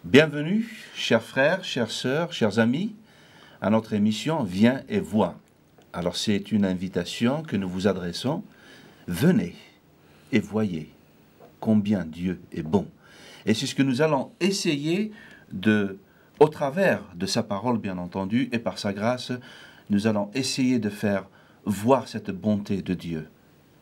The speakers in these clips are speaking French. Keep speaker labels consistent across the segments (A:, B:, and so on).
A: Bienvenue, chers frères, chères sœurs, chers amis, à notre émission Viens et vois. Alors c'est une invitation que nous vous adressons. Venez et voyez combien Dieu est bon. Et c'est ce que nous allons essayer au travers de sa parole bien entendu, et par sa grâce, nous allons essayer de faire voir cette bonté de Dieu.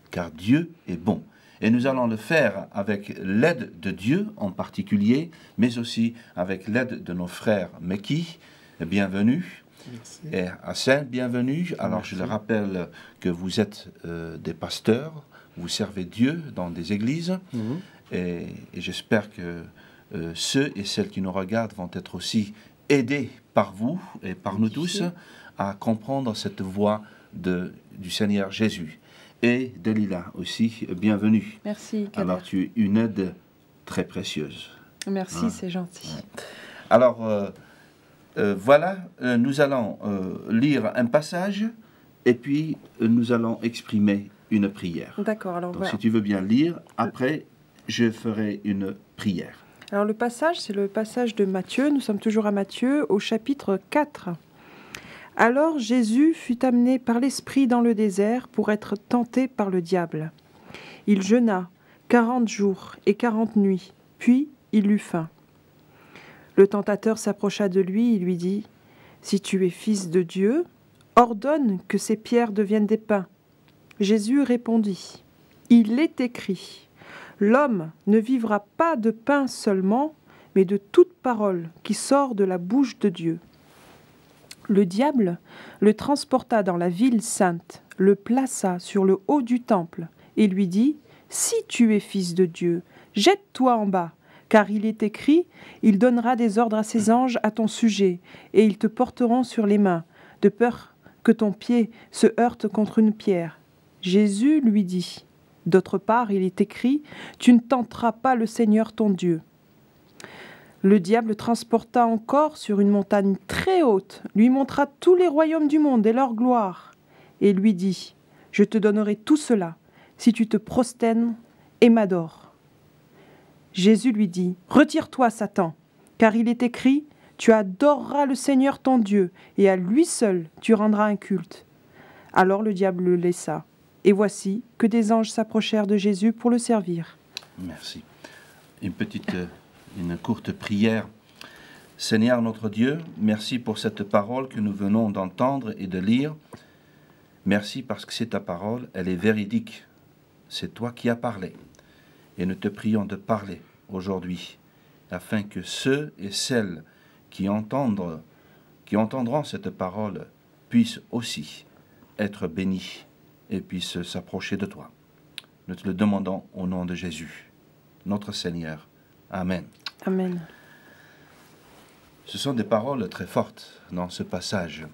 A: Car Dieu est bon. Et nous allons le faire avec l'aide de Dieu en particulier, mais aussi avec l'aide de nos frères Meki. Bienvenue.
B: Merci.
A: Et Hassan, bienvenue. Alors
B: Merci.
A: je le rappelle que vous êtes des pasteurs, vous servez Dieu dans des églises, et j'espère que ceux et celles qui nous regardent vont être aussi aidés par vous et par nous tous à comprendre cette voie du Seigneur Jésus. Et Delila aussi, bienvenue.
C: Merci, Kader.
A: Alors tu es une aide très précieuse.
C: Merci, c'est gentil.
A: Ouais. Alors voilà, nous allons lire un passage et puis nous allons exprimer une prière.
C: D'accord, alors
A: Donc
C: voilà.
A: si tu veux bien lire, après je ferai une prière.
C: Alors le passage, c'est le passage de Matthieu. Nous sommes toujours à Matthieu, au chapitre 4. Alors Jésus fut amené par l'Esprit dans le désert pour être tenté par le diable. Il jeûna 40 jours et 40 nuits, puis il eut faim. Le tentateur s'approcha de lui et lui dit : « Si tu es fils de Dieu, ordonne que ces pierres deviennent des pains. » Jésus répondit : « Il est écrit : l'homme ne vivra pas de pain seulement, mais de toute parole qui sort de la bouche de Dieu. » Le diable le transporta dans la ville sainte, le plaça sur le haut du temple et lui dit : « Si tu es fils de Dieu, jette-toi en bas, car il est écrit : il donnera des ordres à ses anges à ton sujet, et ils te porteront sur les mains, de peur que ton pied se heurte contre une pierre. » Jésus lui dit : « D'autre part, il est écrit : tu ne tenteras pas le Seigneur ton Dieu. » Le diable le transporta encore sur une montagne très haute, lui montra tous les royaumes du monde et leur gloire, et lui dit : « Je te donnerai tout cela, si tu te prosternes et m'adores. » Jésus lui dit : « Retire-toi, Satan, car il est écrit : tu adoreras le Seigneur ton Dieu, et à lui seul tu rendras un culte. » Alors le diable le laissa, et voici que des anges s'approchèrent de Jésus pour le servir.
A: Merci. Une courte prière. Seigneur notre Dieu, merci pour cette parole que nous venons d'entendre et de lire. Merci parce que c'est ta parole, elle est véridique. C'est toi qui as parlé. Et nous te prions de parler aujourd'hui, afin que ceux et celles qui entendront cette parole puissent aussi être bénis et puissent s'approcher de toi. Nous te le demandons au nom de Jésus, notre Seigneur. Amen.
C: Amen.
A: Ce sont des paroles très fortes dans ce passage.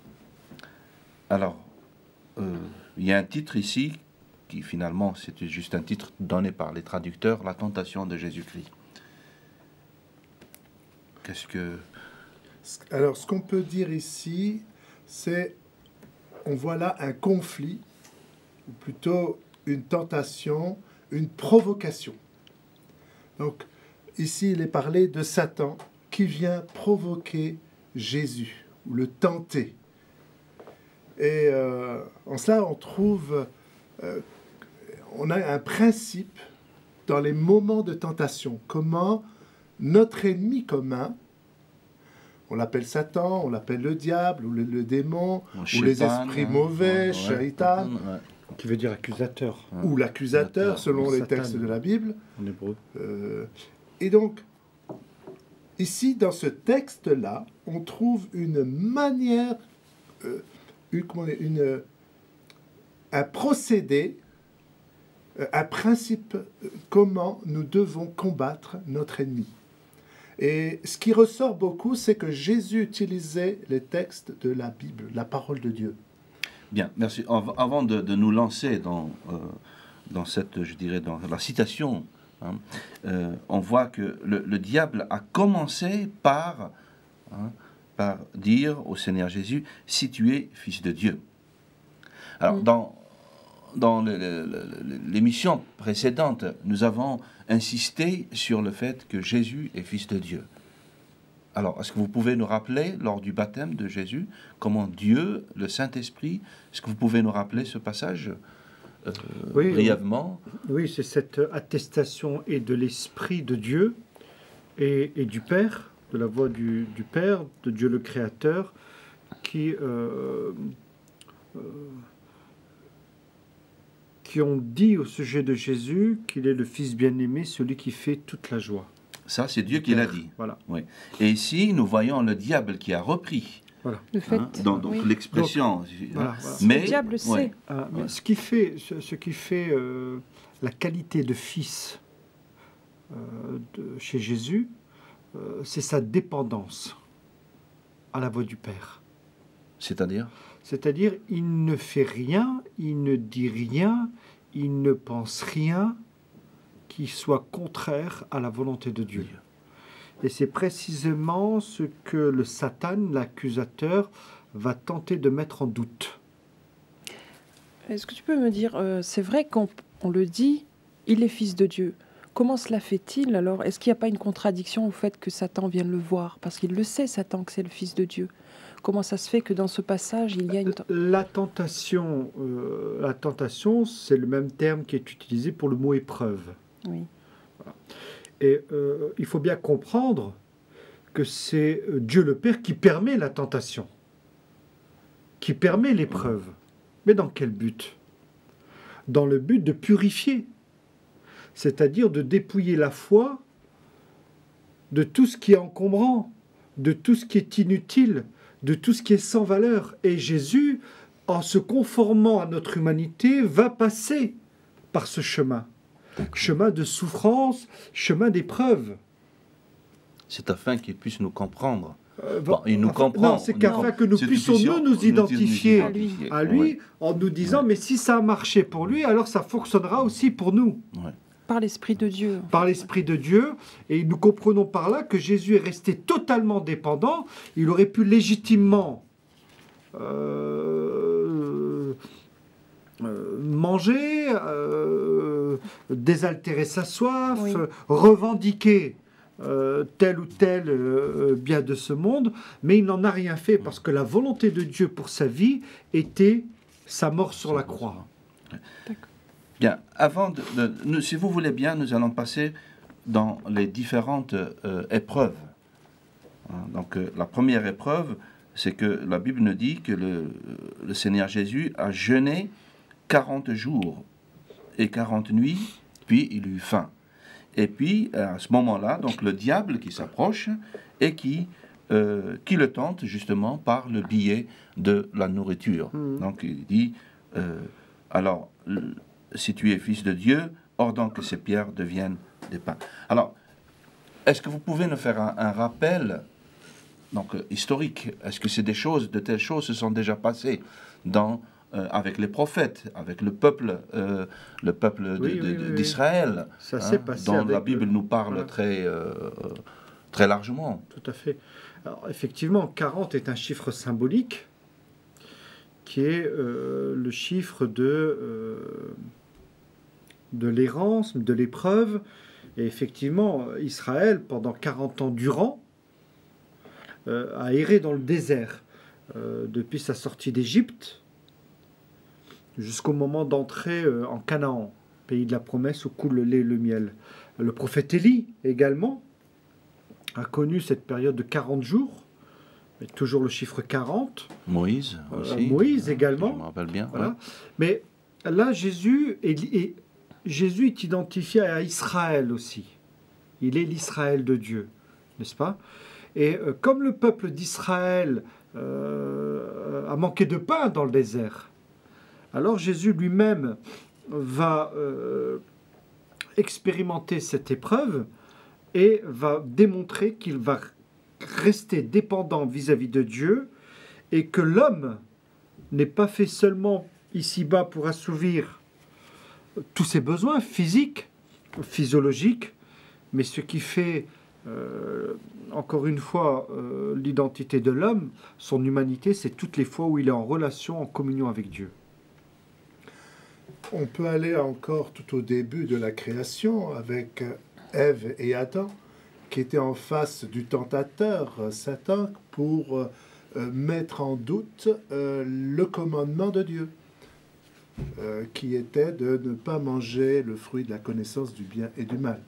A: Alors, il y a un titre ici, qui finalement, c'est juste un titre donné par les traducteurs, la tentation de Jésus-Christ. Qu'est-ce que...
B: Alors, ce qu'on peut dire ici, c'est, on voit là un conflit, ou plutôt une tentation, une provocation. Donc, ici, il est parlé de Satan qui vient provoquer Jésus, ou le tenter. Et en cela, on trouve, on a un principe dans les moments de tentation. Comment notre ennemi commun, on l'appelle Satan, on l'appelle le diable, ou le démon, ou les esprits mauvais, shaitan,
D: qui veut dire accusateur.
B: Ou l'accusateur, selon les
D: Satan,
B: textes de la Bible.
D: En hébreu.
B: Et donc, ici, dans ce texte-là, on trouve une manière, un procédé, un principe, comment nous devons combattre notre ennemi. Et ce qui ressort beaucoup, c'est que Jésus utilisait les textes de la Bible, la parole de Dieu.
A: Bien, merci. Avant de nous lancer dans cette, je dirais, dans la citation, on voit que le diable a commencé par dire au Seigneur Jésus : si tu es fils de Dieu. Alors, dans l'émission précédente, nous avons insisté sur le fait que Jésus est fils de Dieu. Alors, est-ce que vous pouvez nous rappeler, lors du baptême de Jésus, comment Dieu, le Saint-Esprit, est-ce que vous pouvez nous rappeler ce passage
D: Oui,
A: brièvement?
D: Oui, c'est cette attestation et de l'Esprit de Dieu et du Père, de la voix du Père, de Dieu le Créateur, qui ont dit au sujet de Jésus qu'il est le Fils bien-aimé, celui qui fait toute la joie.
A: Ça, c'est Dieu qui l'a dit.
D: Voilà.
A: Oui. Et ici, nous voyons le diable qui a repris.
D: Voilà.
C: Le fait,
A: Donc
C: oui.
A: l'expression.
D: Voilà.
A: Mais
C: Le diable sait.
A: ouais.
D: Mais ce qui fait la qualité de fils chez Jésus, c'est sa dépendance à la voix du Père.
A: C'est-à-dire,
D: C'est-à-dire, il ne fait rien, il ne dit rien, il ne pense rien qui soit contraire à la volonté de Dieu. Et c'est précisément ce que le Satan, l'accusateur, va tenter de mettre en doute.
C: Est-ce que tu peux me dire, c'est vrai qu'on le dit, il est fils de Dieu. Comment cela fait-il alors? Est-ce qu'il n'y a pas une contradiction au fait que Satan vienne le voir? Parce qu'il le sait, Satan, que c'est le fils de Dieu. Comment ça se fait que dans ce passage, il y a une...
D: La tentation, c'est le même terme qui est utilisé pour le mot épreuve.
C: Oui.
D: Et il faut bien comprendre que c'est Dieu le Père qui permet la tentation, qui permet l'épreuve. Mais dans quel but? Dans le but de purifier, c'est-à-dire de dépouiller la foi de tout ce qui est encombrant, de tout ce qui est inutile, de tout ce qui est sans valeur. Et Jésus, en se conformant à notre humanité, va passer par ce chemin. Chemin de souffrance, chemin d'épreuve.
A: c'est afin qu'il puisse nous comprendre.
D: Bon,
A: il nous comprend.
D: Non, c'est qu'afin que nous
A: C'est
D: puissions nous identifier à lui,
A: Ouais.
D: en nous disant,
A: Ouais.
D: mais si ça a marché pour lui, alors ça fonctionnera aussi pour nous.
A: Ouais.
C: Par l'Esprit de Dieu.
D: Par l'Esprit de Dieu. Et nous comprenons par là que Jésus est resté totalement dépendant. Il aurait pu légitimement manger, désaltérer sa soif,
C: Oui.
D: revendiquer tel ou tel bien de ce monde, mais il n'en a rien fait parce que la volonté de Dieu pour sa vie était sa mort sur la croix.
A: Bien, avant si vous voulez bien, nous allons passer dans les différentes épreuves. Donc, la première épreuve, c'est que la Bible nous dit que le Seigneur Jésus a jeûné 40 jours et 40 nuits, puis il eut faim. Et puis, à ce moment-là, donc le diable qui s'approche et qui le tente justement par le biais de la nourriture. Donc, il dit, alors, si tu es fils de Dieu, ordonne que ces pierres deviennent des pains. Alors, est-ce que vous pouvez nous faire un rappel donc, historique? Est-ce que c'est de telles choses se sont déjà passées avec les prophètes, avec le peuple d'Israël,
D: Ça s'est passé
A: dont
D: avec
A: la Bible nous parle très largement.
D: Tout à fait. Alors, effectivement, 40 est un chiffre symbolique qui est le chiffre de l'errance, de l'épreuve. Et effectivement, Israël, pendant 40 ans durant, a erré dans le désert depuis sa sortie d'Égypte jusqu'au moment d'entrer en Canaan, pays de la promesse où coule le lait et le miel. Le prophète Élie également a connu cette période de 40 jours, mais toujours le chiffre 40.
A: Moïse aussi.
D: Moïse également.
A: Je me rappelle bien.
D: Voilà.
A: Ouais.
D: Mais là, Jésus est identifié à Israël aussi. Il est l'Israël de Dieu, n'est-ce pas? Et comme le peuple d'Israël a manqué de pain dans le désert, alors Jésus lui-même va expérimenter cette épreuve et va démontrer qu'il va rester dépendant vis-à-vis de Dieu et que l'homme n'est pas fait seulement ici-bas pour assouvir tous ses besoins physiques, physiologiques, mais ce qui fait, encore une fois, l'identité de l'homme, son humanité, c'est toutes les fois où il est en relation, en communion avec Dieu.
B: On peut aller encore tout au début de la création avec Ève et Adam. qui était en face du tentateur, Satan, pour mettre en doute le commandement de Dieu, qui était de ne pas manger le fruit de la connaissance du bien et du mal.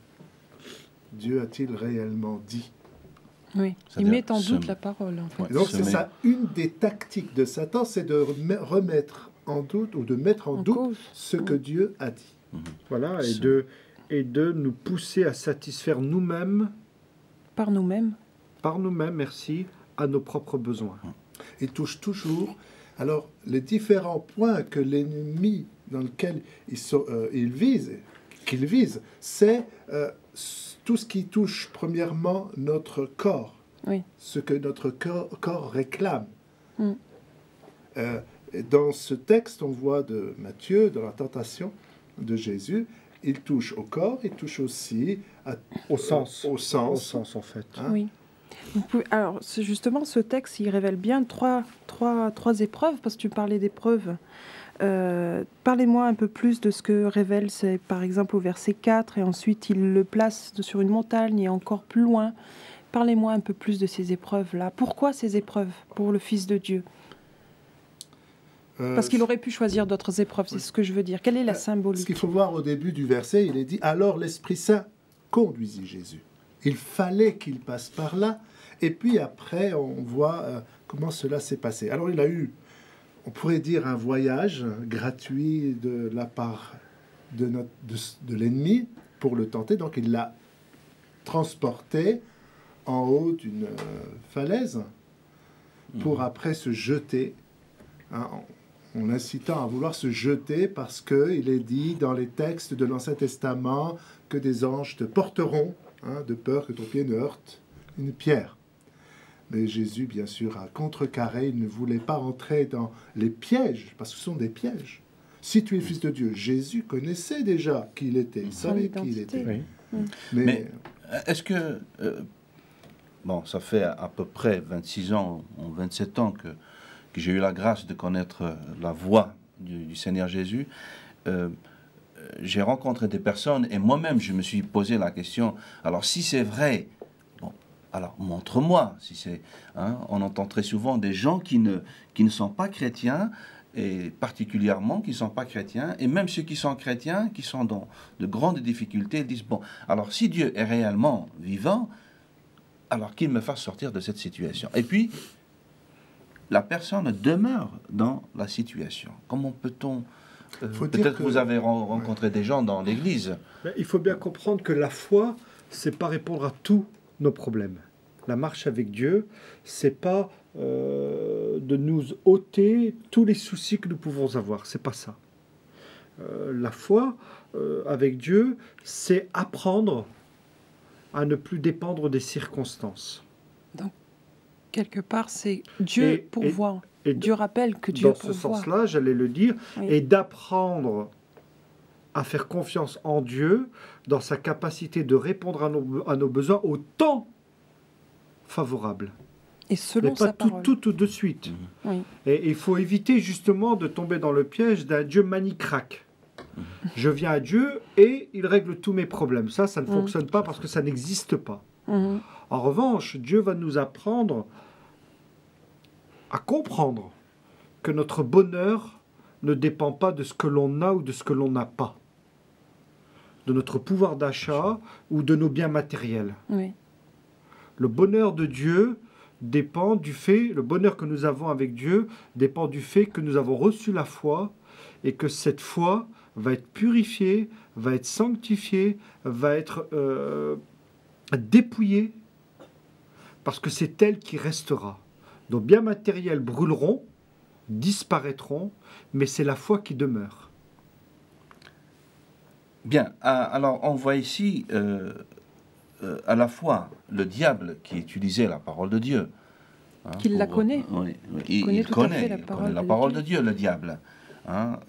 B: Dieu a-t-il réellement dit?
C: Oui, il
A: C'est-à-dire
C: met en doute
A: semer.
C: la parole. En fait.
A: Ouais.
B: Et donc
A: Semer.
B: c'est ça, une des tactiques de Satan, c'est de remettre en doute ou de mettre en doute
C: cause.
B: ce que Dieu a dit.
D: Voilà,
A: C'est-
D: et de nous pousser à satisfaire nous-mêmes,
C: Par nous-mêmes.
D: par nous-mêmes, merci, à nos propres besoins.
B: Il touche toujours. Alors, les différents points que l'ennemi dans lequel il vise, c'est tout ce qui touche premièrement notre corps,
C: Oui.
B: ce que notre corps réclame.
C: Mm.
B: Dans ce texte, on voit de Matthieu, dans la tentation de Jésus, il touche au corps, il touche aussi
D: Au sens.
B: au
D: Au
B: sens.
D: sens, en fait.
B: Hein?
C: Oui. Alors, justement, ce texte, il révèle bien trois épreuves, parce que tu parlais d'épreuves. Parlez-moi un peu plus de ce que révèle, c'est par exemple au verset 4, et ensuite il le place sur une montagne et encore plus loin. Parlez-moi un peu plus de ces épreuves-là. Pourquoi ces épreuves pour le Fils de Dieu? Parce qu'il aurait pu choisir d'autres épreuves, c'est ce que je veux dire. Quelle est la
B: Ce
C: symbolique?
B: qu'il faut voir au début du verset, il est dit « Alors l'Esprit Saint conduisit Jésus ». Il fallait qu'il passe par là. Et puis après, on voit comment cela s'est passé. Alors il a eu, on pourrait dire, un voyage gratuit de la part de l'ennemi pour le tenter. Donc il l'a transporté en haut d'une falaise pour après se jeter, hein, en incitant à vouloir se jeter parce qu'il est dit dans les textes de l'Ancien Testament que des anges te porteront, hein, de peur que ton pied ne heurte une pierre. Mais Jésus, bien sûr, a contrecarré, il ne voulait pas entrer dans les pièges, parce que ce sont des pièges. Si tu es fils de Dieu, Jésus connaissait déjà qui il était, il savait qui il
C: identité.
B: était.
D: Oui.
A: Mais est-ce que... bon, ça fait à peu près 26 ans, ou 27 ans que j'ai eu la grâce de connaître la voix du Seigneur Jésus. J'ai rencontré des personnes et moi-même, je me suis posé la question, alors si c'est vrai, bon, alors montre-moi. Si c'est, hein, on entend très souvent des gens qui ne sont pas chrétiens, et particulièrement qui ne sont pas chrétiens, et même ceux qui sont chrétiens, qui sont dans de grandes difficultés, disent, bon, alors si Dieu est réellement vivant, alors qu'il me fasse sortir de cette situation. Et puis, la personne demeure dans la situation. Comment peut-on...
B: Faut dire
A: peut-être
B: que-
A: que vous avez rencontré des gens dans l'Église.
D: Mais il faut bien comprendre que la foi, c'est pas répondre à tous nos problèmes. La marche avec Dieu, c'est pas de nous ôter tous les soucis que nous pouvons avoir. C'est pas ça. La foi avec Dieu, c'est apprendre à ne plus dépendre des circonstances.
C: Quelque part, c'est Dieu pourvoit.
D: Et
C: Dieu rappelle que Dieu
D: dans ce
C: pourvoit.
D: sens-là, j'allais le dire,
C: Oui.
D: et d'apprendre à faire confiance en Dieu dans sa capacité de répondre à nos besoins au temps favorable.
C: Et
D: Mais
C: selon
D: pas
C: sa parole.
D: tout de suite.
C: Oui.
D: Et il faut éviter justement de tomber dans le piège d'un Dieu manicraque. Je viens à Dieu et il règle tous mes problèmes. Ça ne fonctionne pas parce que ça n'existe pas.
C: Mhm.
D: En revanche, Dieu va nous apprendre à comprendre que notre bonheur ne dépend pas de ce que l'on a ou de ce que l'on n'a pas, de notre pouvoir d'achat ou de nos biens matériels.
C: Oui.
D: Le bonheur de Dieu dépend du fait, le bonheur que nous avons avec Dieu dépend du fait que nous avons reçu la foi et que cette foi va être purifiée, va être sanctifiée, va être dépouillée, parce que c'est elle qui restera. Nos biens matériels brûleront, disparaîtront, mais c'est la foi qui demeure.
A: Bien, alors on voit ici à la fois le diable qui utilisait la parole de Dieu. Hein,
C: Qu'il la connaît.
A: Oui,
C: Il connaît tout à fait la parole
A: la
C: de
A: parole
C: Dieu.
A: de Dieu, le diable. Hein,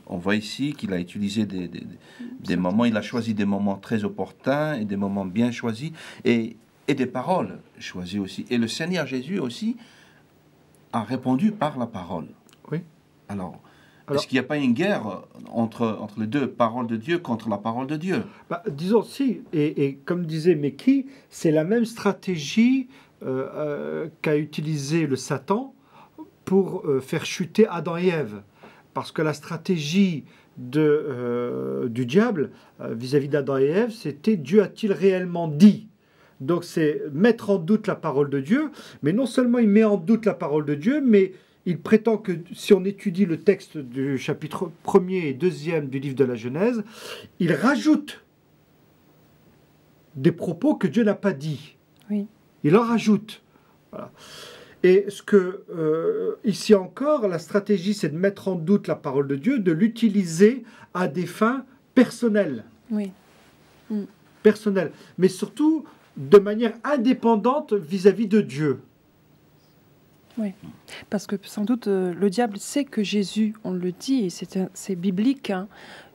A: on voit ici qu'il a utilisé des moments, il a choisi des moments très opportuns et des moments bien choisis et des paroles choisies aussi. Et le Seigneur Jésus aussi a répondu par la parole.
D: Oui.
A: Alors, Est-ce qu'il n'y a pas une guerre entre les deux, parole de Dieu contre la parole de Dieu?
D: Disons si, et comme disait Meki, c'est la même stratégie qu'a utilisé le Satan pour faire chuter Adam et Ève. Parce que la stratégie du diable vis-à-vis d'Adam et Ève, c'était Dieu a-t-il réellement dit? Donc c'est mettre en doute la parole de Dieu, mais non seulement il met en doute la parole de Dieu, mais il prétend que si on étudie le texte du chapitre 1er et 2e du livre de la Genèse, il rajoute des propos que Dieu n'a pas dit.
C: Oui.
D: Il en rajoute. Voilà. Et ici encore, la stratégie, c'est de mettre en doute la parole de Dieu, de l'utiliser à des fins personnelles.
C: Oui.
D: Personnelles. Mais surtout de manière indépendante vis-à-vis de Dieu.
C: Oui, parce que sans doute le diable sait que Jésus, on le dit, et c'est biblique, hein,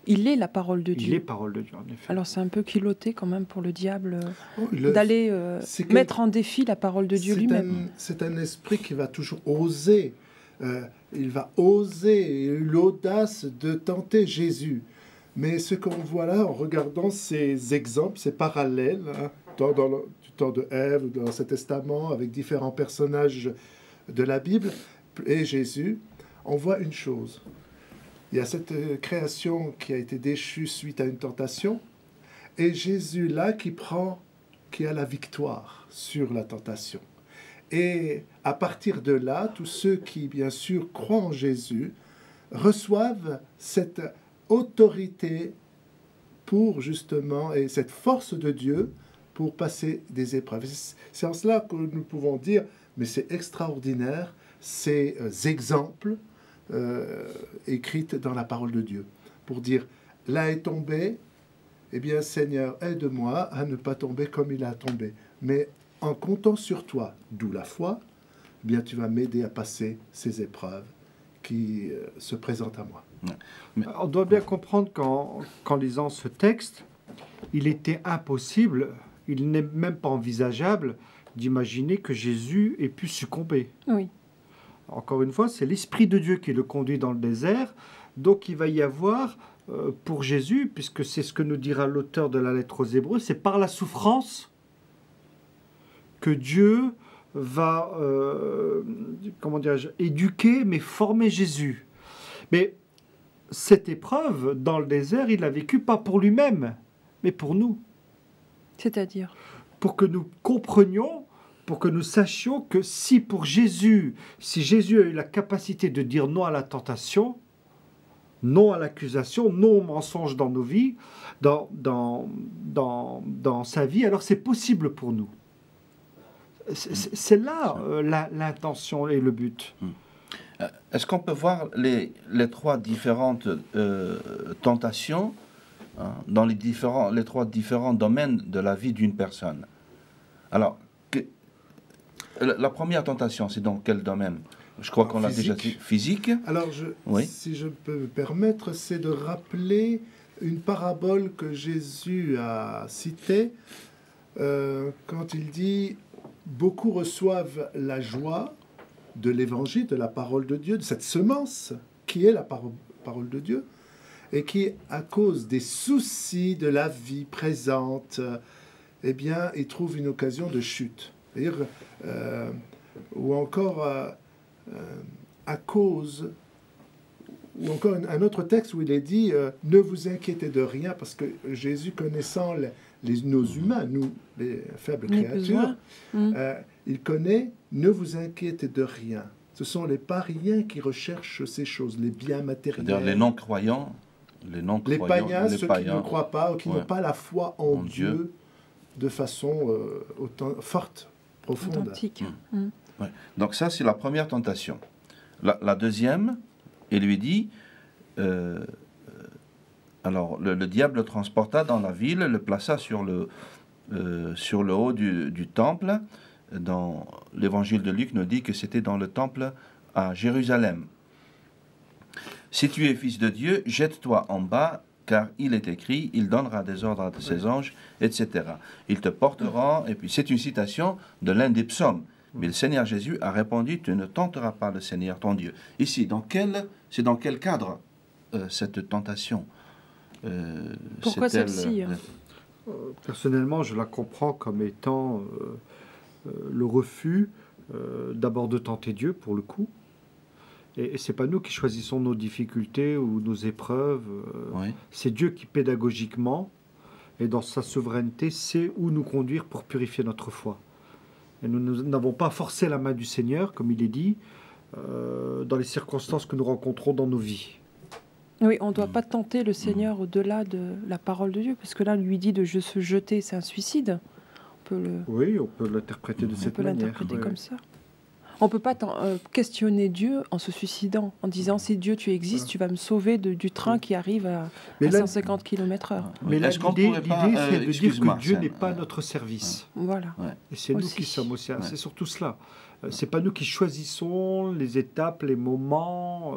C: il est la parole de Dieu.
D: Il est parole de Dieu, en effet.
C: Alors c'est un peu culotté quand même pour le diable
B: d'aller
C: mettre en défi la parole de Dieu lui-même.
B: C'est un esprit qui va toujours oser. Il va oser, l'audace de tenter Jésus. Mais ce qu'on voit là, en regardant ces exemples, ces parallèles, hein, du temps de Ève, dans l'Ancien Testament, avec différents personnages de la Bible et Jésus, on voit une chose. Il y a cette création qui a été déchue suite à une tentation, et Jésus là qui a la victoire sur la tentation. Et à partir de là, tous ceux qui, bien sûr, croient en Jésus, reçoivent cette autorité pour justement, et cette force de Dieu pour passer des épreuves. C'est en cela que nous pouvons dire, mais c'est extraordinaire, ces exemples écrits dans la parole de Dieu, pour dire, là est tombé, eh bien Seigneur, aide-moi à ne pas tomber comme il a tombé. Mais en comptant sur toi, d'où la foi, eh bien tu vas m'aider à passer ces épreuves qui se présentent à moi.
D: Mais on doit bien comprendre qu'en lisant ce texte, il était impossible, il n'est même pas envisageable d'imaginer que Jésus ait pu succomber.
C: Oui.
D: Encore une fois, c'est l'Esprit de Dieu qui le conduit dans le désert, donc il va y avoir pour Jésus, puisque c'est ce que nous dira l'auteur de la lettre aux Hébreux, c'est par la souffrance que Dieu va, éduquer, mais former Jésus. Mais cette épreuve dans le désert, il l'a vécue pas pour lui-même, mais pour nous.
C: C'est-à-dire ?
D: Pour que nous comprenions, pour que nous sachions que si Jésus a eu la capacité de dire non à la tentation, non à l'accusation, non au mensonge dans nos vies, dans sa vie, alors c'est possible pour nous. C'est là l'intention et le but.
A: Est-ce qu'on peut voir les trois différentes tentations dans les trois différents domaines de la vie d'une personne? Alors, la première tentation, c'est dans quel domaine? Je crois qu'on l'a déjà dit. Physique.
B: Alors, si je peux me permettre, c'est de rappeler une parabole que Jésus a citée quand il dit « Beaucoup reçoivent la joie de l'évangile, de la parole de Dieu, de cette semence qui est la parole de Dieu, et qui, à cause des soucis de la vie présente, eh bien, ils trouvent une occasion de chute. » C'est-à-dire, ou encore à cause, ou encore un autre texte où il est dit ne vous inquiétez de rien, parce que Jésus, connaissant nos humains, nous, les faibles créatures, il connaît ne vous inquiétez de rien. Ce sont les païens qui recherchent ces choses, les biens matériels.
A: C'est-à-dire les non-croyants,
B: les païens, ceux qui ne croient pas, ou qui n'ont pas la foi en Dieu de façon autant forte, profonde.
C: Authentique.
A: Ouais. Donc ça, c'est la première tentation. La deuxième, il lui dit, alors le diable le transporta dans la ville, le plaça sur le haut du temple. Dans l'évangile de Luc nous dit que c'était dans le temple à Jérusalem. Si tu es fils de Dieu, jette-toi en bas, car il est écrit, il donnera des ordres à ses anges, etc. Ils te porteront, et puis c'est une citation de l'un des psaumes. Mais le Seigneur Jésus a répondu, tu ne tenteras pas le Seigneur ton Dieu. Ici, c'est dans quel cadre cette tentation
C: Pourquoi
A: c'est-elle,
C: celle-ci
D: Personnellement, je la comprends comme étant le refus d'abord de tenter Dieu, pour le coup. Et ce n'est pas nous qui choisissons nos difficultés ou nos épreuves.
A: Oui.
D: C'est Dieu qui, pédagogiquement, et dans sa souveraineté, sait où nous conduire pour purifier notre foi. Et nous n'avons pas forcé la main du Seigneur, comme il est dit, dans les circonstances que nous rencontrons dans nos vies.
C: Oui, on ne doit pas tenter le Seigneur au-delà de la parole de Dieu, parce que là, lui dit de se jeter, c'est un suicide.
D: Oui, on peut l'interpréter de cette manière.
C: On peut l'interpréter
D: Oui.
C: comme ça. On ne peut pas questionner Dieu en se suicidant, en disant si Dieu tu existes, tu vas me sauver du train qui arrive à 150 km/h.
D: Mais là,
A: Est-ce qu'on
D: l'idée,
A: pourrait pas,
D: c'est de dire
A: excuse-moi,
D: que Dieu
A: Sam,
D: n'est pas notre service.
C: Voilà.
D: Et c'est nous
C: Aussi.
D: qui sommes aussi.
A: Ouais.
D: C'est surtout cela. C'est pas nous qui choisissons les étapes, les moments.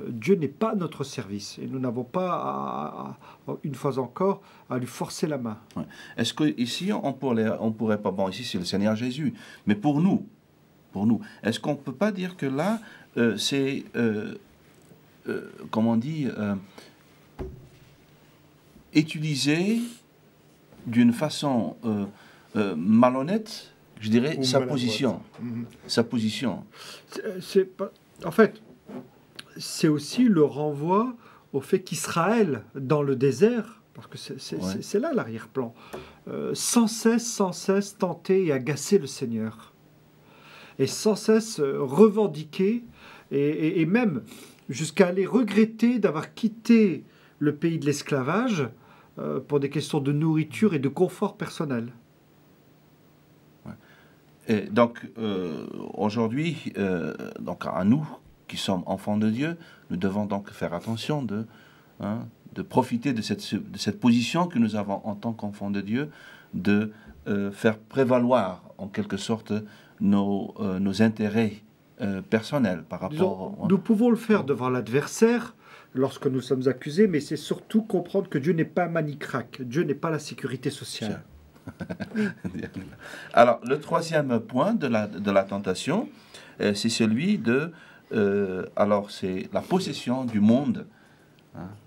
D: Dieu n'est pas notre service. Et nous n'avons pas, une fois encore, à lui forcer la main.
A: Est-ce qu'ici, on pourrait pas... Bon, ici, c'est le Seigneur Jésus. Mais pour nous, est-ce qu'on ne peut pas dire que là, c'est... comment on dit utilisé d'une façon malhonnête, je dirais,
B: Ou
A: sa
B: maladroite.
A: position.
B: Mhm.
A: Sa position.
D: En fait, c'est aussi le renvoi au fait qu'Israël, dans le désert, parce que c'est là l'arrière-plan, sans cesse tenter et agacer le Seigneur. Et sans cesse revendiquer, et même jusqu'à aller regretter d'avoir quitté le pays de l'esclavage pour des questions de nourriture et de confort personnel.
A: Et donc, aujourd'hui, donc à nous qui sommes enfants de Dieu, nous devons donc faire attention de profiter de cette position que nous avons en tant qu'enfants de Dieu, de faire prévaloir en quelque sorte nos intérêts personnels par rapport...
D: Disons, nous pouvons le faire devant l'adversaire lorsque nous sommes accusés, mais c'est surtout comprendre que Dieu n'est pas manicraque, Dieu n'est pas la sécurité sociale.
A: Alors, le troisième point de la tentation, c'est celui de... alors, c'est la possession du monde.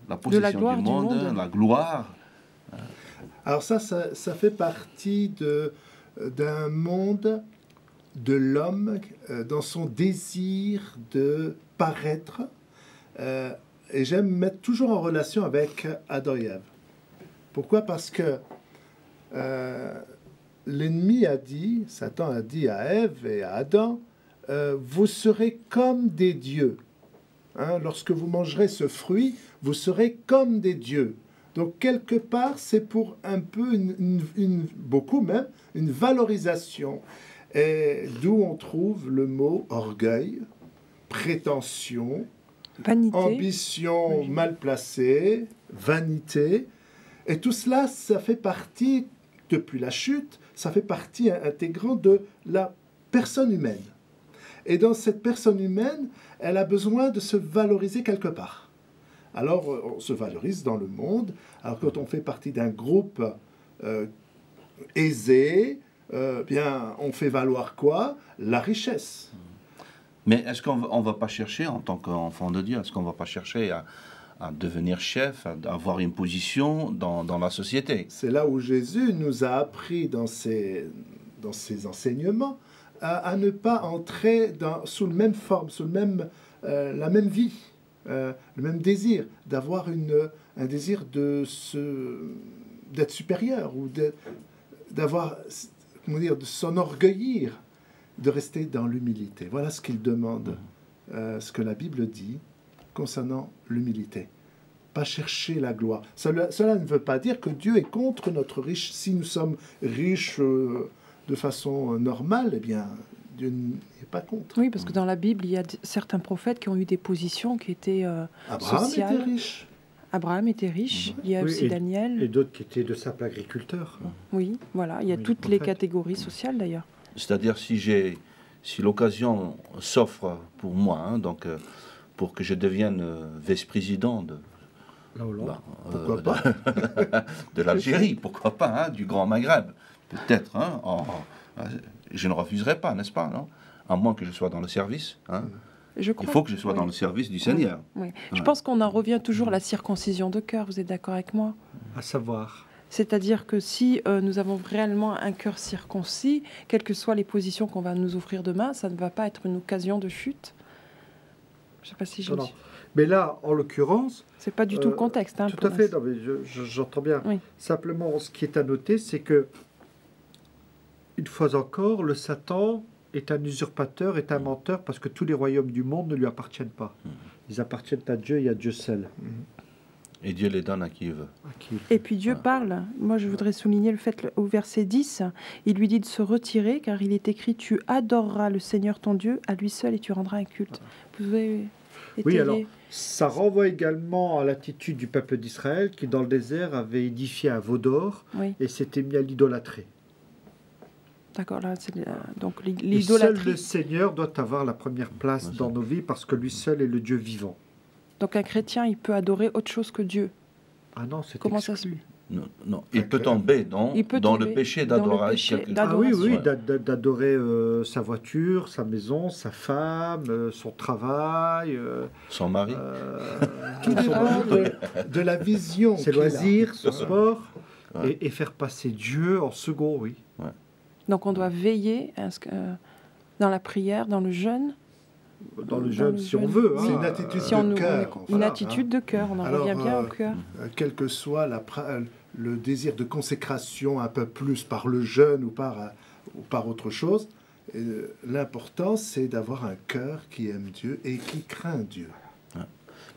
A: La possession du monde, la gloire.
B: Alors ça fait partie d'un monde de l'homme dans son désir de paraître. Et j'aime mettre toujours en relation avec Adam et Ève. Pourquoi ? Parce que l'ennemi a dit, Satan a dit à Ève et à Adam, vous serez comme des dieux. Lorsque vous mangerez ce fruit, vous serez comme des dieux. Donc quelque part, c'est pour un peu, beaucoup même, une valorisation. Et d'où on trouve le mot orgueil, prétention,
C: vanité,
B: ambition mal placée, vanité. Et tout cela, ça fait partie, depuis la chute, ça fait partie intégrante de la personne humaine. Et dans cette personne humaine, elle a besoin de se valoriser quelque part. Alors, on se valorise dans le monde. Alors, quand on fait partie d'un groupe aisé, bien, on fait valoir quoi ? La richesse.
A: Mais est-ce qu'on ne va pas chercher, en tant qu'enfant de Dieu, est-ce qu'on ne va pas chercher à devenir chef, à avoir une position dans la société ?
B: C'est là où Jésus nous a appris dans ses enseignements à ne pas entrer sous la même forme, sous la même vie, le même désir, d'avoir un désir d'être supérieur ou d'avoir, comment dire, de s'enorgueillir, de rester dans l'humilité. Voilà ce qu'il demande, ce que la Bible dit concernant l'humilité. Pas chercher la gloire. Cela ne veut pas dire que Dieu est contre notre riche. Si nous sommes riches de façon normale, eh bien, Dieu n'est pas contre.
C: Oui, parce que dans la Bible, il y a certains prophètes qui ont eu des positions qui étaient
B: Abraham
C: sociales.
B: était riche.
C: Abraham était riche. Il y a aussi Daniel.
D: Et d'autres qui étaient de simples agriculteurs.
C: Oui, voilà. Il y a toutes les catégories sociales, d'ailleurs.
A: C'est-à-dire, si l'occasion s'offre pour moi, donc pour que je devienne vice-président
B: Pourquoi pas
A: de l'Algérie, pourquoi pas, du Grand Maghreb, peut-être, je ne refuserai pas, n'est-ce pas, non ? À moins que je sois dans le service,
C: Je
A: Il
C: crois.
A: faut que je sois
C: oui.
A: dans le service du Seigneur.
C: Oui. Je
A: Ouais.
C: pense qu'on en revient toujours à la circoncision de cœur. Vous êtes d'accord avec moi?
D: À savoir.
C: C'est-à-dire que si nous avons réellement un cœur circoncis, quelles que soient les positions qu'on va nous offrir demain, ça ne va pas être une occasion de chute. Je ne sais pas si je
D: Non, non. Mais là, en l'occurrence,
C: C'est pas du tout le contexte. Hein,
D: tout
C: pour
D: à fait,
C: l'instant.
D: non, mais j'entends bien.
C: Oui.
D: Simplement, ce qui est à noter, c'est que, une fois encore, le Satan est un usurpateur, est un menteur, parce que tous les royaumes du monde ne lui appartiennent pas. Ils appartiennent à Dieu et à Dieu seul.
A: Et Dieu les donne à qui il veut.
D: À qui il
C: Et puis Dieu parle. Moi, je voudrais souligner le fait au verset 10, il lui dit de se retirer, car il est écrit, tu adoreras le Seigneur ton Dieu, à lui seul, et tu rendras un culte. Vous avez
D: Oui,
C: étayé-
D: alors, ça renvoie également à l'attitude du peuple d'Israël qui, dans le désert, avait édifié un veau d'or
C: Oui,
D: et s'était mis à l'idolâtrer.
C: d'accord, là, c'est donc
D: Et seul
C: l'idolâtrie.
D: le Seigneur doit avoir la première place
A: Ouais,
D: dans
A: ça.
D: nos vies parce que lui seul est le Dieu vivant.
C: Donc un chrétien, il peut adorer autre chose que Dieu.
D: Ah non, c'est
C: Comment ça se
D: exclu.
A: Non, non. Il peut tomber dans,
C: Il peut
A: dans
C: tomber
A: le péché
C: dans le
A: d'adoration.
C: péché
D: Ah oui, oui,
A: Ouais.
D: d'adorer sa voiture, sa maison, sa femme, son travail,
A: Son mari.
B: Tout dépend de la vision.
D: ses
B: qu'il a.
D: loisirs, son sport,
A: Ouais.
D: et faire passer Dieu en second, oui.
C: Donc on doit veiller à ce que, dans la prière, dans le jeûne,
D: Dans le
C: Dans
D: jeûne,
C: le
D: si on
C: jeûne.
D: veut.
B: C'est
D: hein.
B: une attitude
C: si on
B: de
C: nous,
B: cœur.
C: une
B: Voilà,
C: attitude de cœur, on en
B: Alors,
C: revient bien au cœur.
B: Quel que soit le désir de consécration un peu plus par le jeûne ou par autre chose, l'important c'est d'avoir un cœur qui aime Dieu et qui craint Dieu.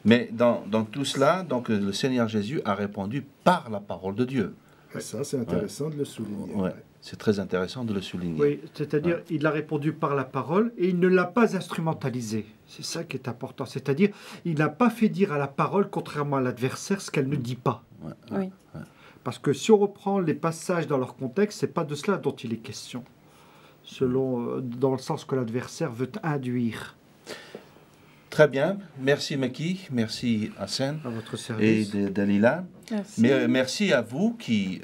A: Mais dans tout cela, donc, le Seigneur Jésus a répondu par la parole de Dieu.
B: Et ça, c'est intéressant de le souligner.
A: Ouais. C'est très intéressant de le souligner.
D: Oui, c'est-à-dire, il a répondu par la parole et il ne l'a pas instrumentalisé. C'est ça qui est important. C'est-à-dire, il n'a pas fait dire à la parole, contrairement à l'adversaire, ce qu'elle ne dit pas.
A: Ouais.
C: Oui.
D: Parce que si on reprend les passages dans leur contexte, c'est pas de cela dont il est question. Dans le sens que l'adversaire veut induire.
A: Très bien. Merci Maki, merci Hassan
D: À votre
A: et
D: service.
A: Dalila.
C: Merci.
A: Mais merci à vous qui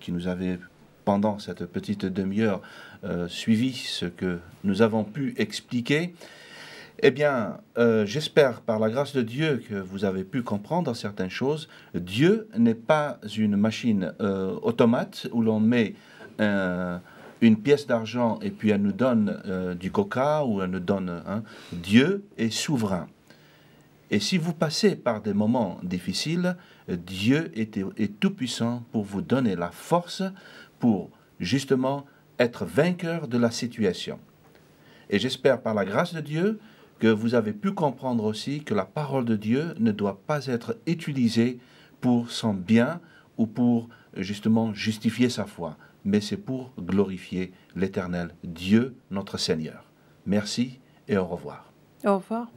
A: nous avez, pendant cette petite demi-heure, suivi ce que nous avons pu expliquer. Eh bien, j'espère par la grâce de Dieu que vous avez pu comprendre certaines choses. Dieu n'est pas une machine automate où l'on met une pièce d'argent et puis elle nous donne du coca ou elle nous donne... Dieu est souverain. Et si vous passez par des moments difficiles, Dieu est tout-puissant pour vous donner la force pour justement être vainqueur de la situation. Et j'espère par la grâce de Dieu que vous avez pu comprendre aussi que la parole de Dieu ne doit pas être utilisée pour son bien ou pour justement justifier sa foi, mais c'est pour glorifier l'Éternel Dieu, notre Seigneur. Merci et au revoir.
C: Au revoir.